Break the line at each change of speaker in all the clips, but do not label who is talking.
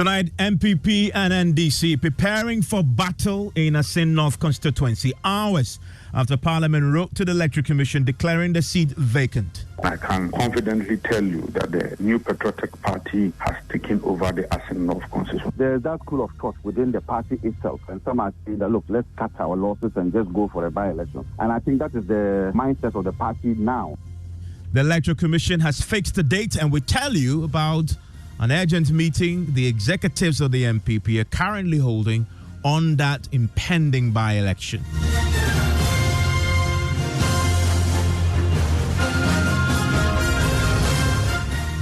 Tonight, NPP and NDC preparing for battle in Assin North constituency, hours after Parliament wrote to the Electoral Commission declaring the seat vacant.
I can confidently tell you that the New Patriotic Party has taken over the Assin North constituency.
There's that school of thought within the party itself, and some are saying that, look, let's cut our losses and just go for a by-election. And I think that is the mindset of the party now.
The Electoral Commission has fixed the date, and we tell you about an urgent meeting the executives of the NPP are currently holding on that impending by-election.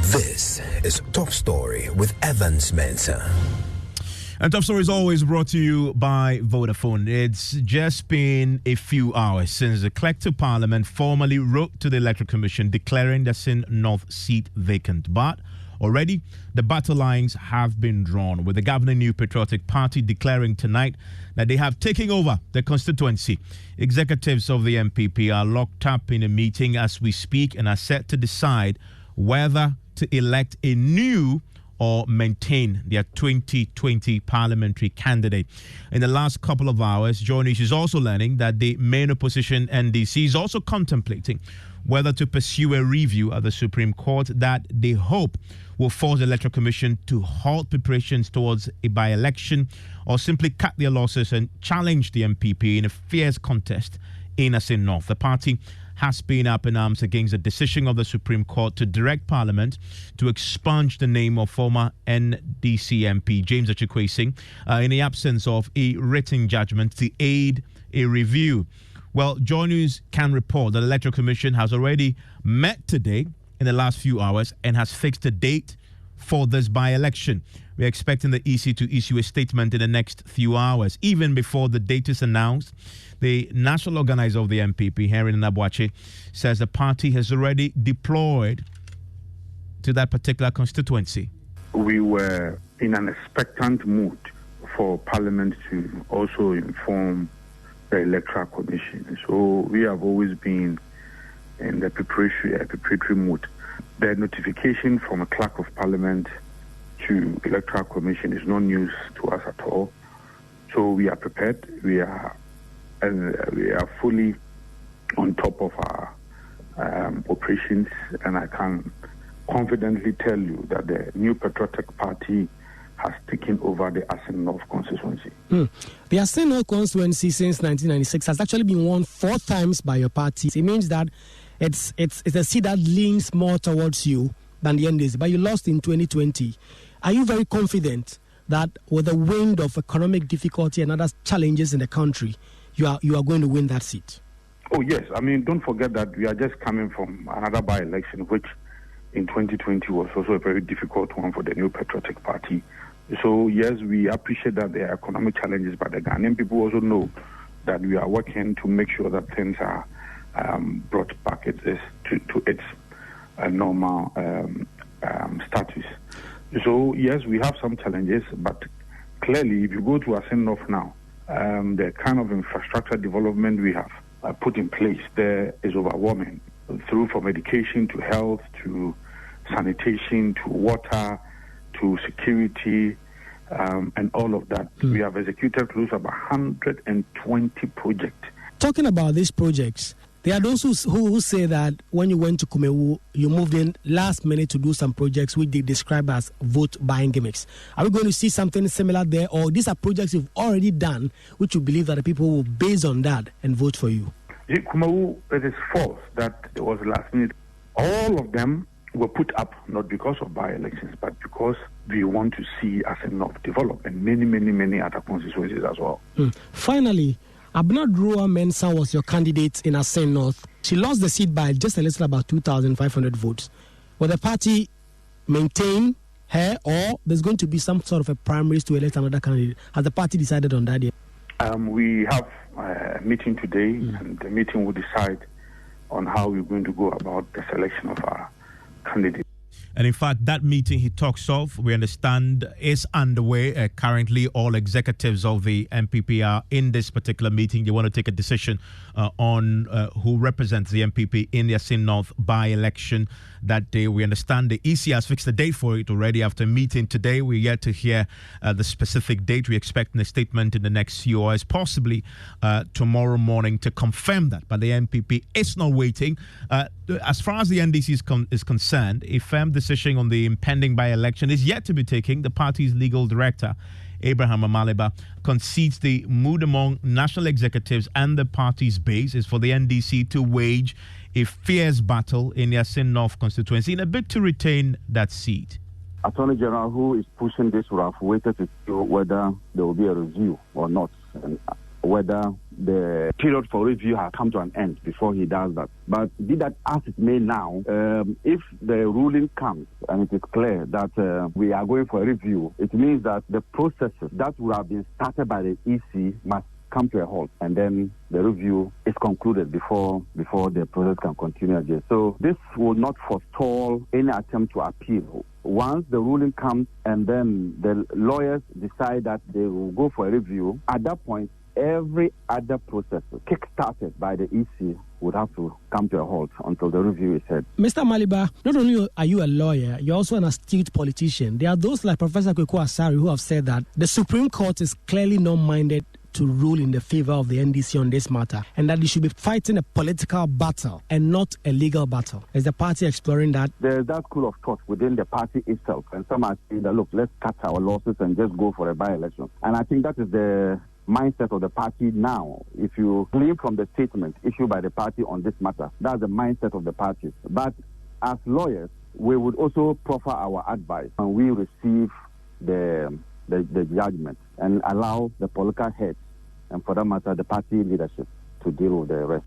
This is Top Story with Evans Mensah.
And Top Story is always brought to you by Vodafone. It's just been a few hours since the Collective Parliament formally wrote to the Electoral Commission declaring the Assin North seat vacant. But already, the battle lines have been drawn, with the governing New Patriotic Party declaring tonight that they have taken over the constituency. Executives of the NPP are locked up in a meeting as we speak and are set to decide whether to elect a new or maintain their 2020 parliamentary candidate. In the last couple of hours, Joy News is also learning that the main opposition NDC is also contemplating whether to pursue a review at the Supreme Court that they hope will force the Electoral Commission to halt preparations towards a by-election or simply cut their losses and challenge the NPP in a fierce contest in Assin North. The party has been up in arms against the decision of the Supreme Court to direct Parliament to expunge the name of former NDC MP James Achikwesi in the absence of a written judgment to aid a review. Well, Joy News can report that the Electoral Commission has already met today in the last few hours and has fixed a date for this by-election. We're expecting the EC to issue a statement in the next few hours. Even before the date is announced, the national organizer of the NPP, Henry Nabuache, says the party has already deployed to that particular constituency.
We were in an expectant mood for Parliament to also inform the Electoral Commission. So we have always been in the preparatory mood. The notification from a clerk of Parliament to Electoral Commission is no news to us at all. So we are prepared. We are fully on top of our operations, and I can confidently tell you that the New Patriotic Party has taken over the Assin North constituency.
The Assin North constituency since 1996 has actually been won 4 times by your party. It means that it's a seat that leans more towards you than the NDC, but you lost in 2020. Are you very confident that with the wind of economic difficulty and other challenges in the country, you are going to win that seat?
Oh, yes. I mean, don't forget that we are just coming from another by-election, which in 2020 was also a very difficult one for the New Patriotic Party. So, yes, we appreciate that there are economic challenges, but the Ghanaian people also know that we are working to make sure that things are brought back to its normal status. So, yes, we have some challenges, but clearly, if you go to Assin North now, the kind of infrastructure development we have put in place there is overwhelming, from education to health to sanitation to water to security and all of that. We have executed close to about 120 projects.
Talking about these projects, there are those who say that when you went to Kumewu, you moved in last minute to do some projects which they describe as vote buying gimmicks. Are we going to see something similar there, or these are projects you've already done which you believe that the people will base on that and vote for you?
Kumewu, it is false that it was last minute. All of them were put up not because of by-elections, but because we want to see Assin North develop and many other constituencies as well.
Finally, Abnadroa Mensah was your candidate in Assin North. She lost the seat by just a little about 2,500 votes. Will the party maintain her, or there's going to be some sort of a primaries to elect another candidate? Has the party decided on that yet?
We have a meeting today, and the meeting will decide on how we're going to go about the selection of our candidate.
And in fact, that meeting he talks of, we understand, is underway. Currently, all executives of the NPP are in this particular meeting. They want to take a decision on who represents the NPP in the Assin North by-election that day. We understand the EC has fixed a date for it already after meeting today. We're yet to hear the specific date. We expect a statement in the next few hours, possibly tomorrow morning, to confirm that. But the NPP is not waiting. As far as the NDC is concerned, a firm decision on the impending by-election is yet to be taken. The party's legal director, Abraham Amaliba, concedes the mood among national executives and the party's base is for the NDC to wage a fierce battle in the Assin North constituency in a bid to retain that seat.
Attorney General, who is pushing this, would have waited to see whether there will be a review or not, and whether the period for review has come to an end before he does that. But be that as it may now, if the ruling comes and it is clear that we are going for a review, it means that the processes that would have been started by the EC must come to a halt, and then the review is concluded before the process can continue again. So this will not forestall any attempt to appeal. Once the ruling comes and then the lawyers decide that they will go for a review, at that point, every other process kick-started by the EC would have to come to a halt until the review is heard.
Mr. Maliba, not only are you a lawyer, you're also an astute politician. There are those like Professor Kweku Asari who have said that the Supreme Court is clearly not minded to rule in the favor of the NDC on this matter, and that they should be fighting a political battle and not a legal battle. Is the party exploring that?
There's that school of thought within the party itself, and some are saying that, look, let's cut our losses and just go for a by-election. And I think that is the mindset of the party now. If you glean from the statement issued by the party on this matter, that's the mindset of the party. But as lawyers, we would also proffer our advice, and we receive the judgment and allow the political heads, and for that matter, the party leadership, to deal with the rest.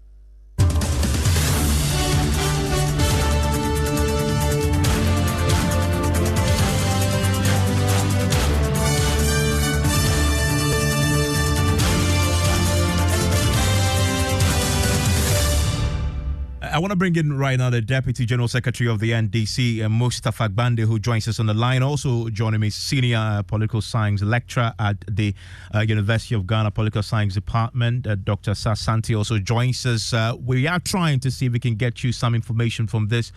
I want to bring in right now the Deputy General Secretary of the NDC, Mustafa Gbande, who joins us on the line. Also joining me, senior political science lecturer at the University of Ghana Political Science Department, Dr. Sasanti, also joins us. We are trying to see if we can get you some information from this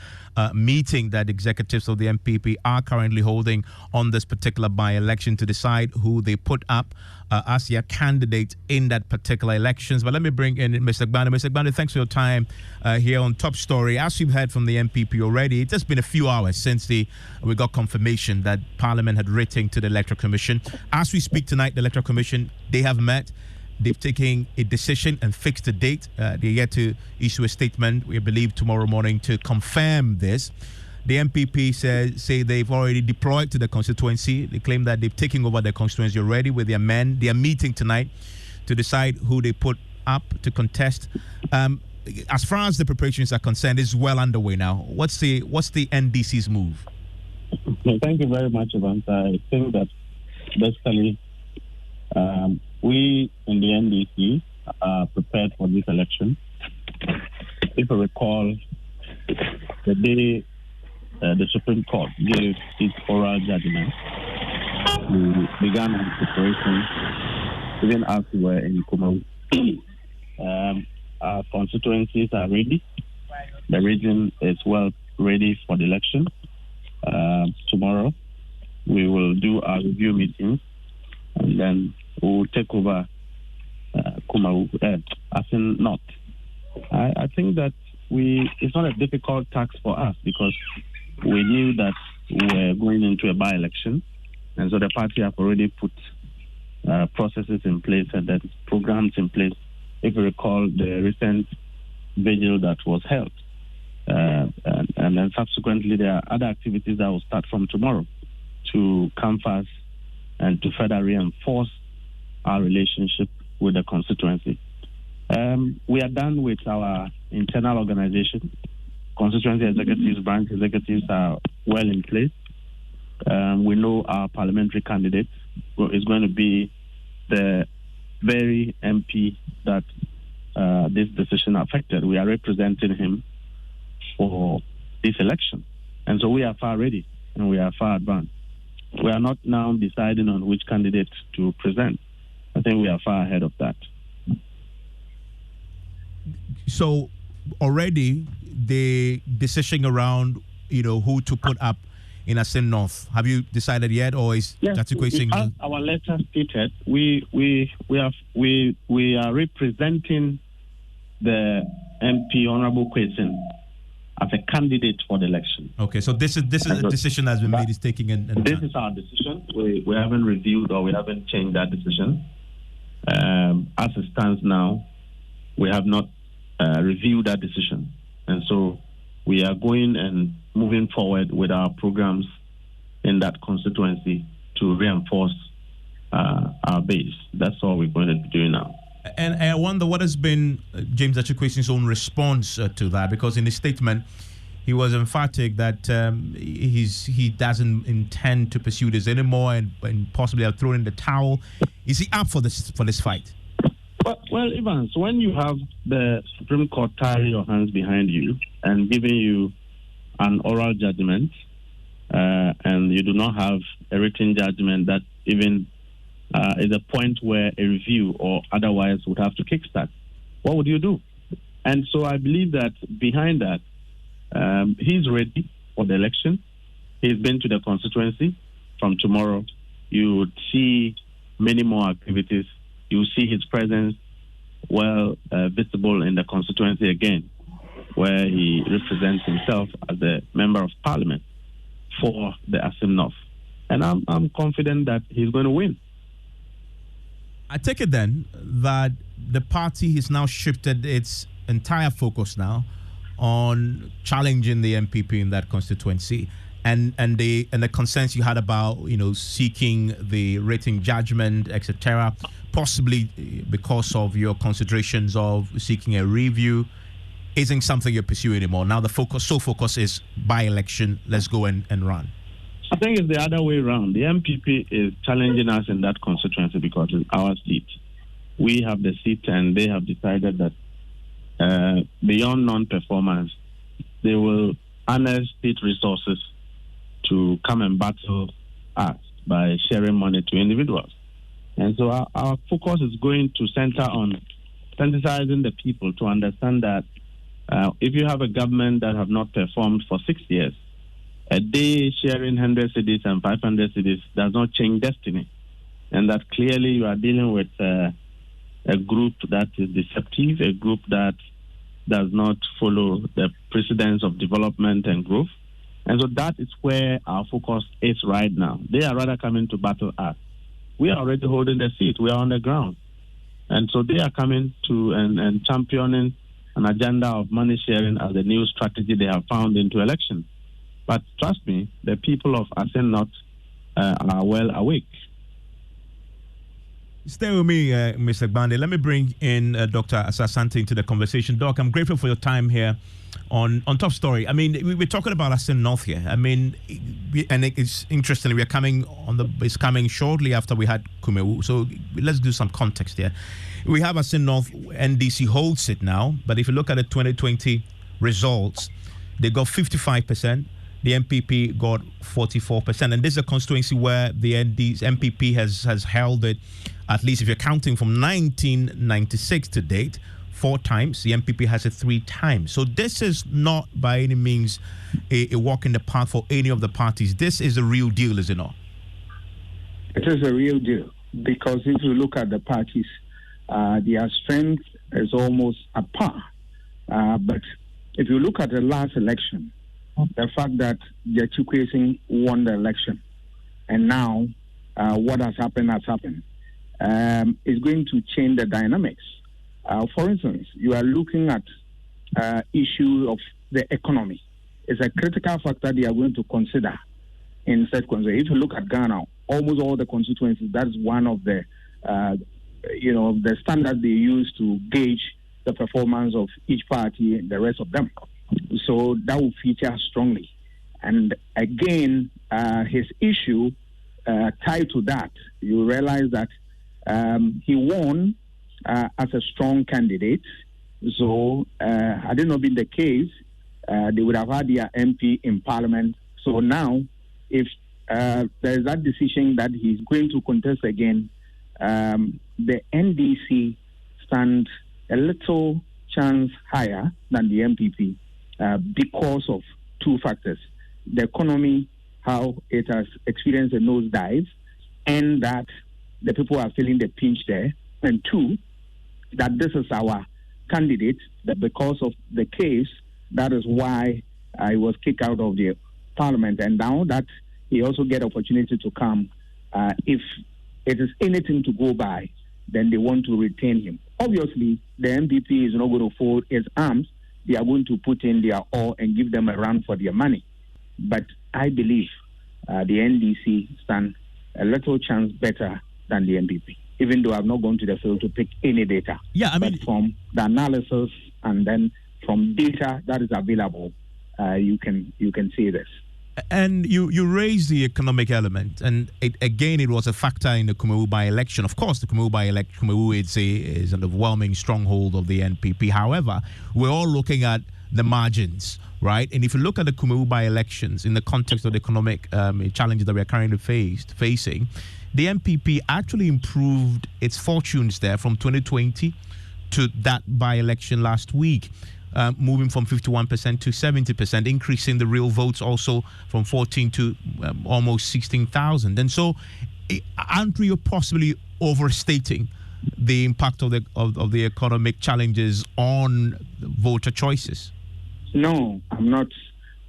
meeting that executives of the NPP are currently holding on this particular by-election to decide who they put up as their candidate in that particular elections. But let me bring in Mr. Gbande. Mr. Gbande, thanks for your time here on Top Story. As you've heard from the NPP already, it's just been a few hours since we got confirmation that Parliament had written to the Electoral Commission. As we speak tonight, the Electoral Commission, they have met. They've taken a decision and fixed a date. They're yet to issue a statement, we believe, tomorrow morning to confirm this. The NPP say they've already deployed to the constituency. They claim that they've taken over the constituency already with their men. They are meeting tonight to decide who they put up to contest. As far as the preparations are concerned, it's well underway now. What's the NDC's move?
Thank you very much, Evans. I think that basically we in the NDC are prepared for this election. If you recall, the day the Supreme Court gave its oral judgment, we began our preparation even as we were in Kumaru. Our constituencies are ready. The region is well ready for the election. Tomorrow, we will do our review meetings, and then we'll take over Kumaru, Assin North. I think that it's not a difficult task for us because we knew that we were going into a by-election, and so the party have already put processes in place and then programs in place. If you recall the recent vigil that was held, and then subsequently there are other activities that will start from tomorrow to canvass and to further reinforce our relationship with the constituency. We are done with our internal organization. Constituency executives, branch executives are well in place. We know our parliamentary candidate is going to be the very MP that this decision affected. We are representing him for this election. And so we are far ready and we are far advanced. We are not now deciding on which candidate to present. I think we are far ahead of that.
So already the decision around, who to put up in Assin North, have you decided yet, or is that equation?
As our letter stated, we are representing the MP Honorable Kwesi as a candidate for the election.
Okay, so this is a decision that's been made. Is taking
this is our decision. We haven't reviewed or we haven't changed that decision. As it stands now, we have not reviewed that decision, and so we are going and moving forward with our programs in that constituency to reinforce our base. That's all we're going to be doing now.
And I wonder what has been James Achikwesi's own response to that, because in his statement, he was emphatic that he doesn't intend to pursue this anymore and possibly have thrown in the towel. Is he up for this fight?
Well, Evans, when you have the Supreme Court tying your hands behind you and giving you an oral judgment, and you do not have a written judgment that even is a point where a review or otherwise would have to kickstart, what would you do? And so I believe that behind that, he's ready for the election. He's been to the constituency. From tomorrow, you would see many more activities. You see his presence visible in the constituency again, where he represents himself as a member of parliament for the Assin North. And I'm confident that he's going to win.
I take it then that the party has now shifted its entire focus now on challenging the NPP in that constituency, and the concerns you had about seeking the rating judgment, etc., possibly because of your considerations of seeking a review, isn't something you're pursuing anymore. Now the focus is by-election. Let's go and run.
I think it's the other way around. The MPP is challenging us in that constituency because it's our seat. We have the seat, and they have decided that beyond non-performance, they will harness state resources to come and battle us by sharing money to individuals. And so our focus is going to center on sensitizing the people to understand that if you have a government that have not performed for 6 years, a day sharing 100 cities and 500 cities does not change destiny. And that clearly you are dealing with a group that is deceptive, a group that does not follow the precedents of development and growth. And so that is where our focus is right now. They are rather coming to battle us. We are already holding the seat. We are on the ground. And so they are coming to and championing an agenda of money sharing as a new strategy they have found into election. But trust me, the people of Assin North are well awake.
Stay with me, Mr. Gbande. Let me bring in Dr. Asante into the conversation. Doc, I'm grateful for your time here on Top Story. I mean, we're talking about Assin North here. I mean, and it's interesting. It's coming shortly after we had Kumewu. So let's do some context here. We have Assin North. NDC holds it now. But if you look at the 2020 results, they got 55%. The MPP got 44%. And this is a constituency where the MPP has held it, at least if you're counting from 1996 to date, 4 times. The MPP has it 3 times. So this is not by any means a walk in the park for any of the parties. This is a real deal, is it not?
It is a real deal, because if you look at the parties, their strength is almost at par. But if you look at the last election, the fact that Achikwesi won the election, and now what has happened is going to change the dynamics. For instance, you are looking at issue of the economy. It's a critical factor they are going to consider in such constituency. If you look at Ghana, almost all the constituencies, that's one of the the standards they use to gauge the performance of each party and the rest of them. So that will feature strongly. And again, his issue tied to that, you realize that he won as a strong candidate. So had it not been the case, they would have had their MP in Parliament. So now, if there is that decision that he's going to contest again, the NDC stand a little chance higher than the NPP because of two factors: the economy, how it has experienced a nosedive, and that the people are feeling the pinch there, and two, that this is our candidate, that because of the case, that is why he was kicked out of the Parliament, and now that he also get opportunity to come, if it is anything to go by, then they want to retain him. Obviously, the NPP is not going to fold its arms. They are going to put in their all and give them a run for their money. But I believe the NDC stand a little chance better than the NPP, even though I've not gone to the field to pick any data.
Yeah, I mean,
but from the analysis and then from data that is available, you can see this.
And you raised the economic element, and it was a factor in the Kumewu by-election. Of course, the Kumewu by-election, Kumewu is an overwhelming stronghold of the NPP. However, we're all looking at the margins, right? And if you look at the Kumewu by-elections in the context of the economic challenges that we are currently facing, the NPP actually improved its fortunes there from 2020 to that by-election last week. Moving from 51% to 70%, increasing the real votes also from 14 to almost 16,000. And so, aren't we possibly overstating the impact of the economic challenges on voter choices?
No, I'm not,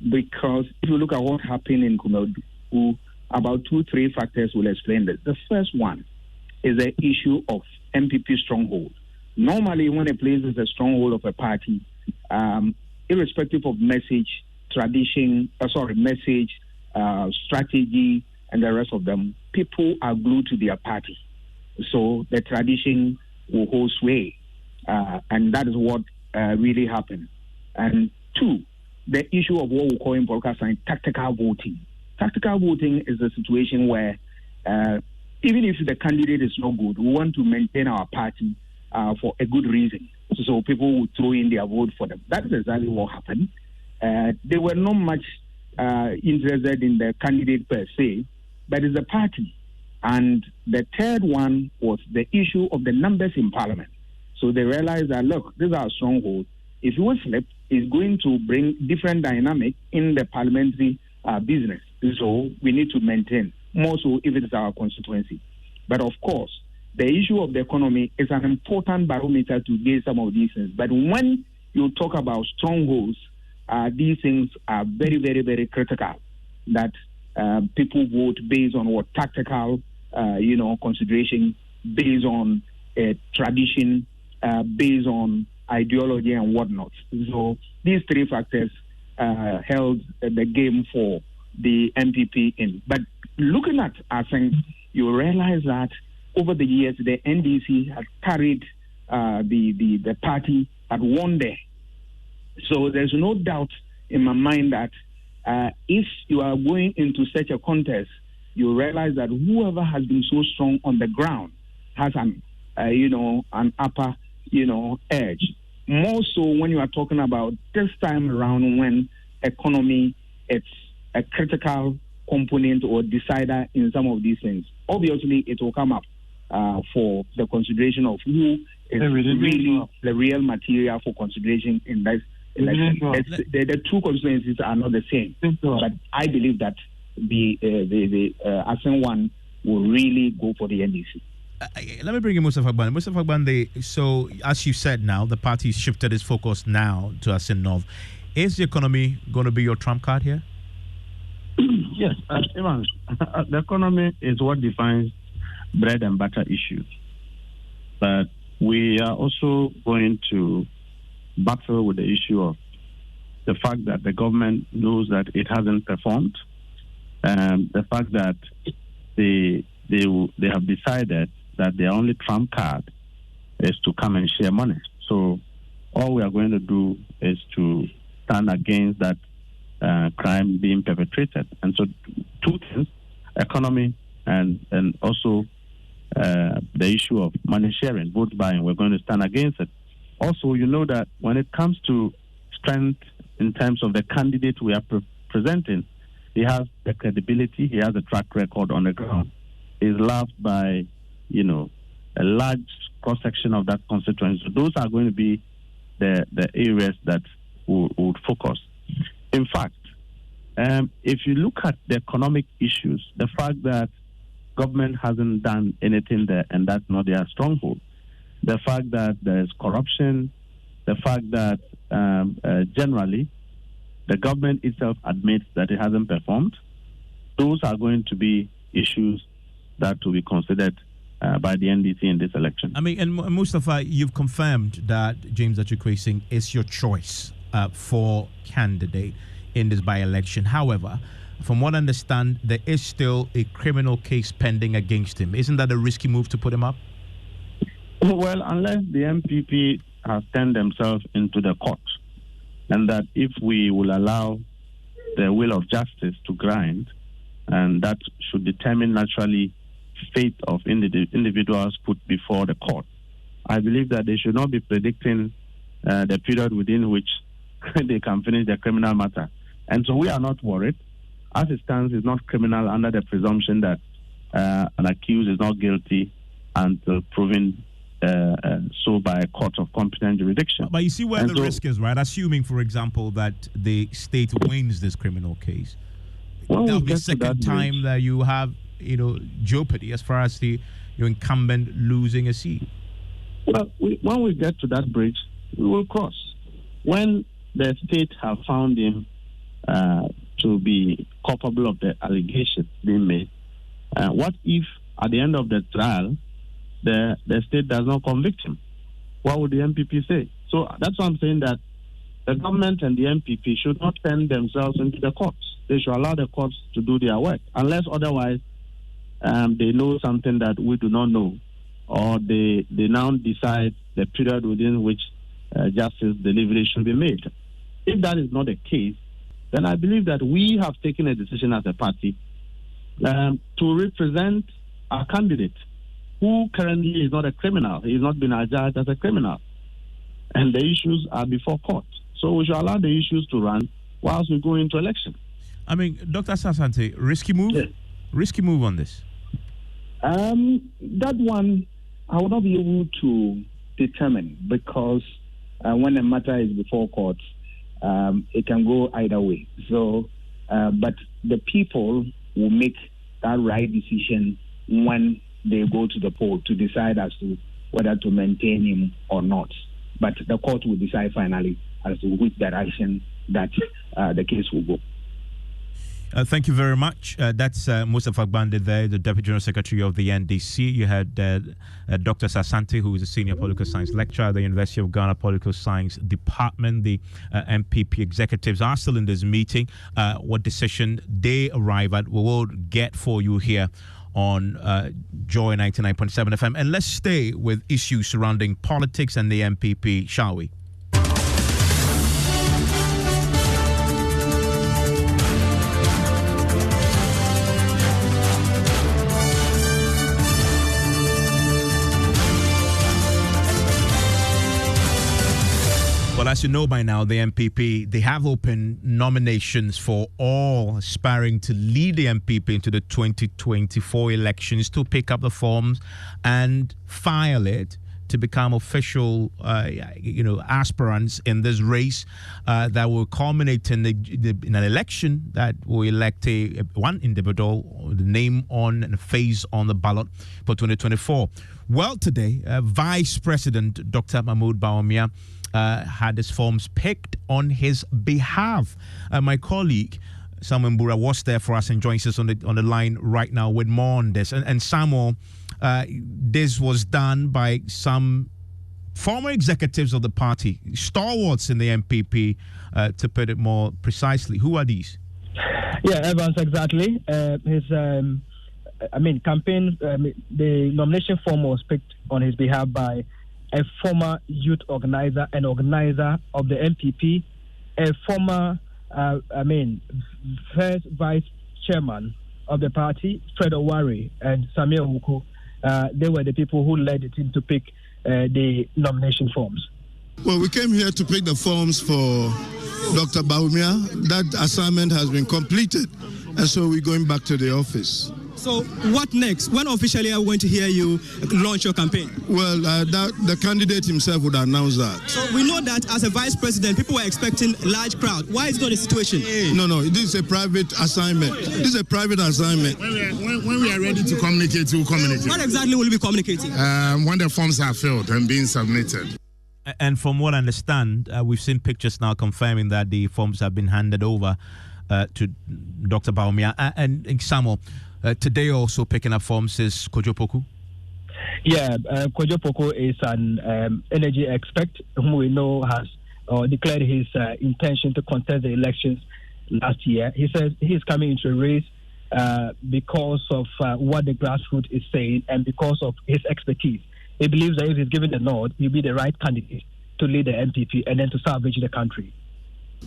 because if you look at what happened in Kumewu, about 2-3 factors will explain this. The first one is the issue of NPP stronghold. Normally, when a place is a stronghold of a party, irrespective of message, strategy, and the rest of them, people are glued to their party. So the tradition will hold sway, and that is what really happened. And two, the issue of what we call in political science tactical voting. Tactical voting is a situation where even if the candidate is not good, we want to maintain our party for a good reason. So people would throw in their vote for them. That is exactly what happened. They were not much interested in the candidate per se, but it's the party. And the third one was the issue of the numbers in Parliament. So they realized that, look, this is our stronghold. If we slip, it's going to bring different dynamic in the parliamentary business. So we need to maintain, more so if it is our constituency. But of course, the issue of the economy is an important barometer to gauge some of these things. But when you talk about strongholds, these things are very, very, very critical. That people vote based on what tactical, consideration, based on tradition, based on ideology and whatnot. So these three factors held the game for the NPP in. But looking at Assin, you realize that over the years, the NDC had carried the party, had won there. So there's no doubt in my mind that if you are going into such a contest, you realize that whoever has been so strong on the ground has an upper, edge. More so when you are talking about this time around when economy, it's a critical component or decider in some of these things. Obviously, it will come up for the consideration of who is really the real material for consideration in this election. The two constituencies are not the same, but I believe that the Assin one will really go for the NDC.
Let me bring in Mustafa Agbande. Mustafa Agbande, so as you said now, the party shifted its focus now to Assin North. Is the economy going to be your trump card here?
Yes, Evans, the economy is what defines bread and butter issues. But we are also going to battle with the issue of the fact that the government knows that it hasn't performed, and the fact that they have decided that their only trump card is to come and share money. So all we are going to do is to stand against that crime being perpetrated. And so two things, economy and also the issue of money sharing, vote buying, we're going to stand against it. Also, you know that when it comes to strength in terms of the candidate we are presenting. He has the credibility, he has a track record on the ground. He's loved by, a large cross-section of that constituency. So those are going to be the areas that we would focus. In fact, if you look at the economic issues, the fact that government hasn't done anything there and that's not their stronghold, the fact that there's corruption, the fact that generally the government itself admits that it hasn't performed, those are going to be issues that will be considered by the NDC in this election.
I mean, and Mustafa, you've confirmed that James Achukwuasing is your choice for candidate in this by-election. However, from what I understand, there is still a criminal case pending against him. Isn't that a risky move to put him up?
Well, unless the NPP have turned themselves into the court, and that if we will allow the will of justice to grind, and that should determine naturally fate of individuals put before the court, I believe that they should not be predicting the period within which they can finish the criminal matter. And so we are not worried. As it stands, it's not criminal under the presumption that an accused is not guilty until proven so by a court of competent jurisdiction.
But you see where the risk is, right? Assuming, for example, that the state wins this criminal case, that'll be the second time that you have, jeopardy as far as your incumbent losing a seat.
Well, when we get to that bridge, we will cross. When the state have found him to be culpable of the allegations being made, what if at the end of the trial the state does not convict him? What would the NPP say? So that's why I'm saying that the government and the NPP should not turn themselves into the courts. They should allow the courts to do their work, unless otherwise they know something that we do not know, or they now decide the period within which justice delivery should be made. If that is not the case, then I believe that we have taken a decision as a party to represent our candidate, who currently is not a criminal. He is not been adjudged as a criminal. And the issues are before court. So we should allow the issues to run whilst we go into election.
I mean, Dr. Asante, risky move?
Yes.
Risky move on this?
That one, I will not be able to determine, because when a matter is before court, it can go either way. So, but the people will make that right decision when they go to the poll to decide as to whether to maintain him or not. But the court will decide finally as to which direction that the case will go.
Thank you very much. That's Mustafa Gbande there, the Deputy General Secretary of the NDC. You had Dr. Asante, who is a Senior Political Science Lecturer at the University of Ghana Political Science Department. The NPP executives are still in this meeting. What decision they arrive at, we will get for you here on Joy 99.7 FM. And let's stay with issues surrounding politics and the NPP, shall we? Well, as you know by now, the NPP, they have opened nominations for all aspiring to lead the NPP into the 2024 elections to pick up the forms and file it to become official, aspirants in this race that will culminate in an election that will elect one individual, the name on and face on the ballot for 2024. Well, today, Vice President Dr. Mahmoud Bawumia had his forms picked on his behalf. My colleague Samuel Mbura was there for us and joins us on the line right now with more on this. And Samuel, this was done by some former executives of the party, stalwarts in the NPP, to put it more precisely. Who are these?
Yeah, Evans, exactly. His campaign, the nomination form was picked on his behalf by a former youth organizer and organizer of the NPP, a former, first vice chairman of the party, Fred Owari and Samuel Wuku. They were the people who led the team to pick the nomination forms.
Well, we came here to pick the forms for Dr. Baumia, that assignment has been completed, and so we're going back to the office.
So what next? When officially are we going to hear you launch your campaign?
Well, the candidate himself would announce that.
So we know that as a vice president, people were expecting a large crowd. Why is it not the situation?
No, this is a private assignment. This is a private assignment.
When we are ready to communicate, we'll communicate.
What exactly will you be communicating?
When the forms are filled and being submitted.
And from what I understand, we've seen pictures now confirming that the forms have been handed over to Dr. Baumia. And Samuel, today also picking up forms is Kojo Poku?
Yeah, Kojo Poku is an energy expert whom we know has declared his intention to contest the elections last year. He says he's coming into a race because of what the grassroots is saying and because of his expertise. He believes that if he's given the nod, he'll be the right candidate to lead the NPP and then to salvage the country.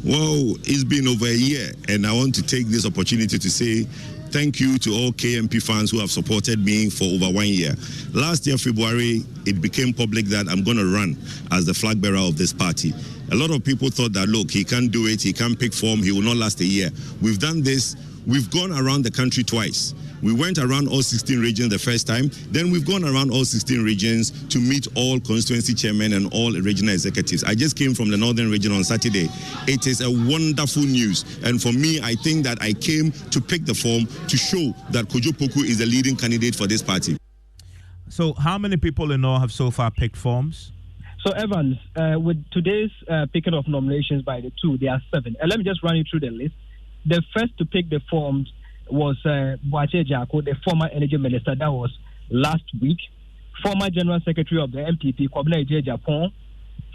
Well, it's been over a year, and I want to take this opportunity to say thank you to all KMP fans who have supported me for over 1 year. Last year, February, it became public that I'm going to run as the flag bearer of this party. A lot of people thought that, look, he can't do it, he can't pick form, he will not last a year. We've done this. We've gone around the country twice. We went around all 16 regions the first time. Then we've gone around all 16 regions to meet all constituency chairmen and all regional executives. I just came from the Northern region on Saturday. It is a wonderful news. And for me, I think that I came to pick the form to show that Kojo Poku is the leading candidate for this party.
So how many people in all have so far picked forms?
So, Evans, with today's picking of nominations by the two, there are 7. And let me just run you through the list. The first to pick the forms was Boache Jako, the former energy minister. That was last week. Former general secretary of the NPP, Kwabena J. Japon.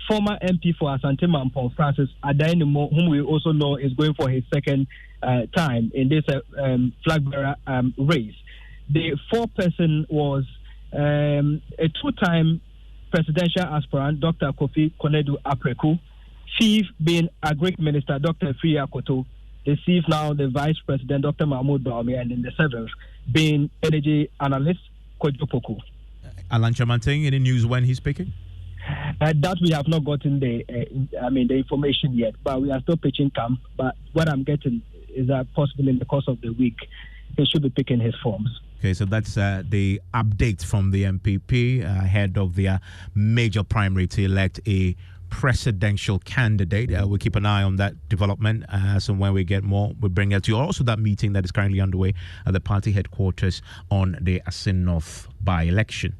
Former MP for Asante Mampong, Francis Adainimo, whom we also know is going for his second time in this flag bearer race. The fourth person was a two-time presidential aspirant, Dr. Kofi Konedu Apreku. Fifth being Agric Minister, Dr. Friya Koto. The sixth now the Vice President, Dr. Mahmoud Baumia, and then the seventh being energy analyst, Kojo Poku.
Alan Chamanting, any news when he's speaking?
That we have not gotten the information yet, but we are still pitching camp. But what I'm getting is that possibly in the course of the week, he should be picking his forms.
Okay, so that's the update from the NPP ahead of their major primary to elect a presidential candidate. We'll keep an eye on that development. So when we get more, we'll bring it to you. Also, that meeting that is currently underway at the party headquarters on the Assin North by-election.